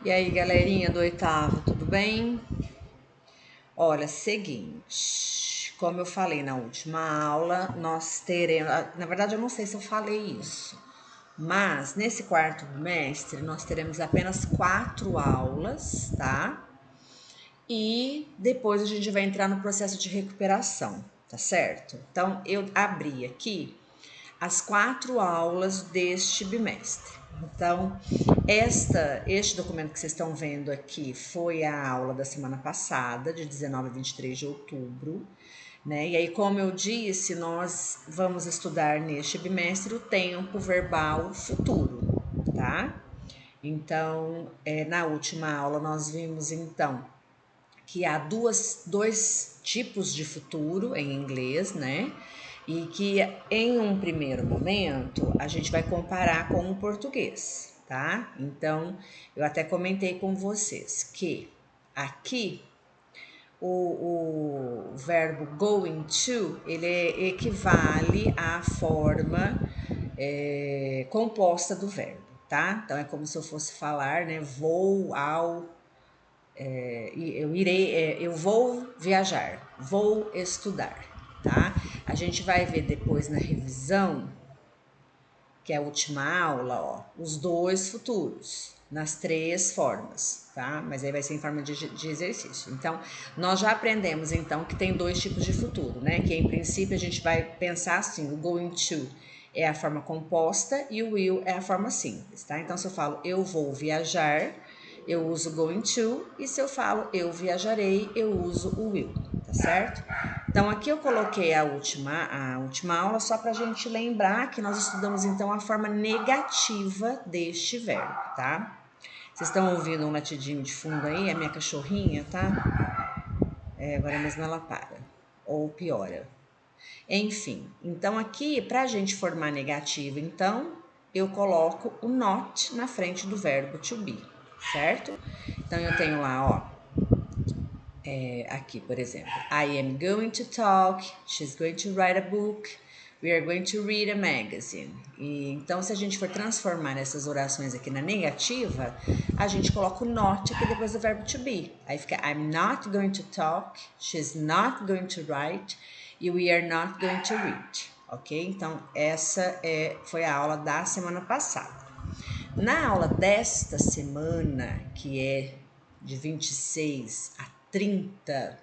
E aí, galerinha do oitavo, tudo bem? Olha, seguinte, como eu falei na última aula, nós teremos, na verdade eu não sei se eu falei isso, mas nesse quarto bimestre nós teremos apenas 4 aulas, tá? E depois a gente vai entrar no processo de recuperação, tá certo? Então eu abri aqui as 4 aulas deste bimestre. Então, este documento que vocês estão vendo aqui foi a aula da semana passada, de 19 a 23 de outubro, né? E aí, como eu disse, nós vamos estudar neste bimestre o tempo verbal futuro, tá? Então, na última aula nós vimos então que há dois tipos de futuro em inglês, né? E que em um primeiro momento a gente vai comparar com o português, tá? Então eu até comentei com vocês que aqui o verbo going to ele equivale à forma composta do verbo, tá? Então é como se eu fosse falar, né? Vou ao eu vou viajar, vou estudar, tá? A gente vai ver depois na revisão, que é a última aula, ó, os dois futuros, nas 3 formas, tá? Mas aí vai ser em forma de exercício. Então, nós já aprendemos, então, que tem 2 tipos de futuro, né? Que, em princípio, a gente vai pensar assim, o going to é a forma composta e o will é a forma simples, tá? Então, se eu falo eu vou viajar, eu uso going to, e se eu falo eu viajarei, eu uso o will, tá certo? Então aqui eu coloquei a última aula só para a gente lembrar que nós estudamos então a forma negativa deste verbo, tá? Vocês estão ouvindo um latidinho de fundo aí? É minha cachorrinha, tá? Agora mesmo ela para. Ou piora. Enfim, então aqui, para a gente formar negativa, então, eu coloco o not na frente do verbo to be, certo? Então eu tenho lá, ó, aqui, por exemplo, I am going to talk, she's going to write a book, we are going to read a magazine. E, então, se a gente for transformar essas orações aqui na negativa, a gente coloca o not aqui depois do verbo to be. Aí fica I'm not going to talk, she's not going to write, e we are not going to read. Ok? Então, essa foi a aula da semana passada. Na aula desta semana, que é de 26 a 30,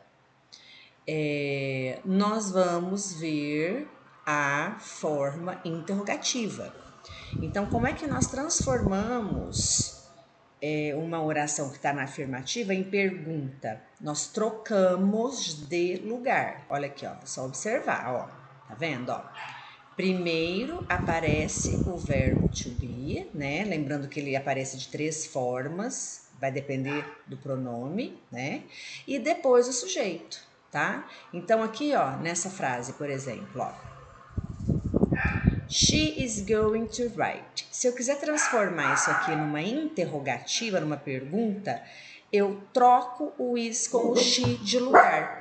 nós vamos ver a forma interrogativa. Então, como é que nós transformamos uma oração que está na afirmativa em pergunta? Nós trocamos de lugar. Olha aqui, ó, só observar, ó, tá vendo, ó? Primeiro aparece o verbo to be, né? Lembrando que ele aparece de 3 formas, vai depender do pronome, né? E depois o sujeito, tá? Então aqui, ó, nessa frase, por exemplo, ó, she is going to write. Se eu quiser transformar isso aqui numa interrogativa, numa pergunta, eu troco o is com o she de lugar.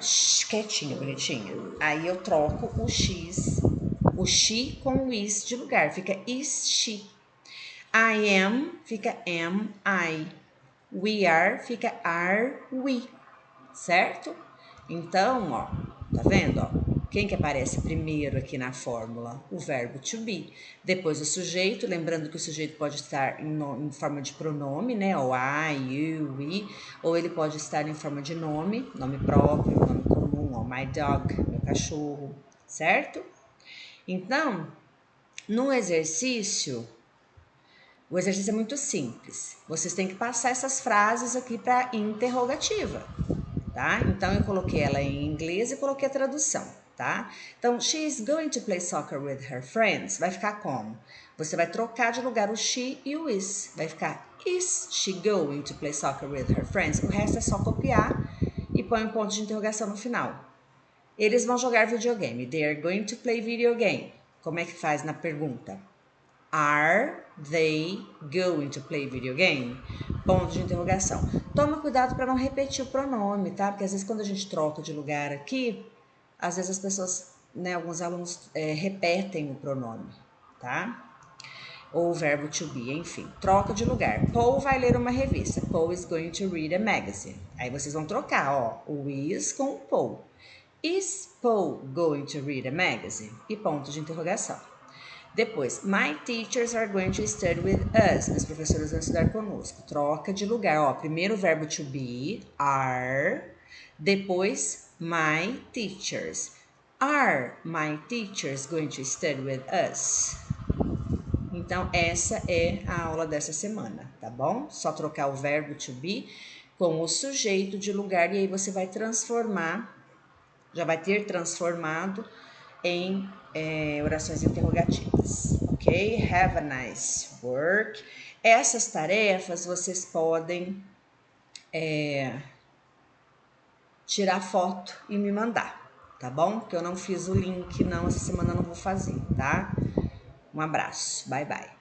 Quietinha, bonitinha. Aí eu troco o she com o is de lugar. Fica is she. I am fica am I. We are fica are we. Certo? Então, ó, tá vendo, ó? Quem que aparece primeiro aqui na fórmula? O verbo to be. Depois o sujeito, lembrando que o sujeito pode estar em forma de pronome, né? Ou I, you, we. Ou ele pode estar em forma de nome próprio, nome comum, ó, my dog, meu cachorro, certo? Então, no exercício, o exercício é muito simples. Vocês têm que passar essas frases aqui para interrogativa, tá? Então eu coloquei ela em inglês e coloquei a tradução, tá? Então, she is going to play soccer with her friends. Vai ficar como? Você vai trocar de lugar o she e o is. Vai ficar is she going to play soccer with her friends? O resto é só copiar e põe um ponto de interrogação no final. Eles vão jogar videogame. They are going to play video game. Como é que faz na pergunta? Are they going to play video game? Ponto de interrogação. Toma cuidado para não repetir o pronome, tá? Porque às vezes quando a gente troca de lugar aqui, às vezes as pessoas, né, alguns alunos repetem o pronome, tá? ou o verbo to be, enfim, troca de lugar. Paul vai ler uma revista. Paul is going to read a magazine. Aí vocês vão trocar, ó, o is com o Paul. Is Paul going to read a magazine? E ponto de interrogação. Depois, my teachers are going to study with us. Meus professores vão estudar conosco. Troca de lugar, ó. Primeiro o verbo to be, are. Depois, my teachers. Are my teachers going to study with us? Então, essa é a aula dessa semana, tá bom? Só trocar o verbo to be com o sujeito de lugar e aí você vai transformar, já vai ter transformado em orações interrogativas, ok? Have a nice work. Essas tarefas vocês podem tirar foto e me mandar, tá bom? Porque eu não fiz o link, não, essa semana eu não vou fazer, tá? Um abraço, bye bye.